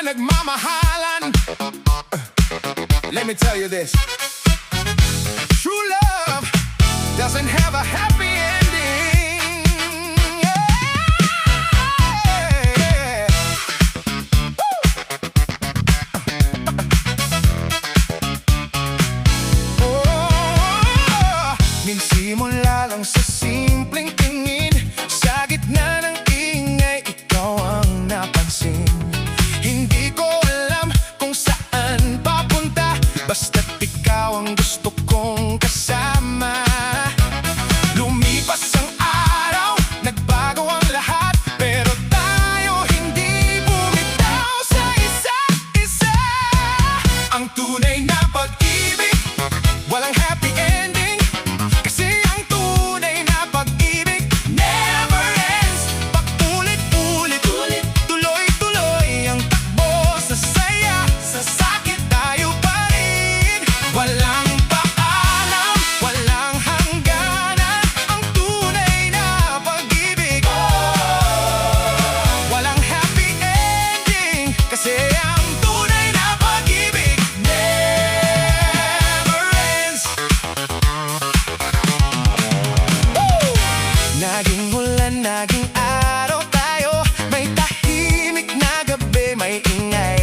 nagmamahalan. Let me tell you this. True love doesn't have a happy ending. Yeah. Oh, minsimula lang sa simpleng tingin. Sa gitna ng ingay, ikaw ang napansin. Hindi ko alam kung saan papunta, basta't ikaw ang gusto kong kasama. Lumipas ang araw, nagbago ang lahat, pero tayo hindi bumitaw sa isa't isa. Ang tunay na pag-ibig, walang happy ending. Kasi ang tunay na pag-ibig never ends. Paulit-ulit, tuloy-tuloy ang takbo sa saya. Sa sakit tayo pa rin. Walang paalam, walang hangganan. Ang tunay na pag-ibig, walang happy ending. Kasi ang tunay na pag-ibig never ends. Naging ulan, naging araw tayo. May tahimik na gabi, may ingay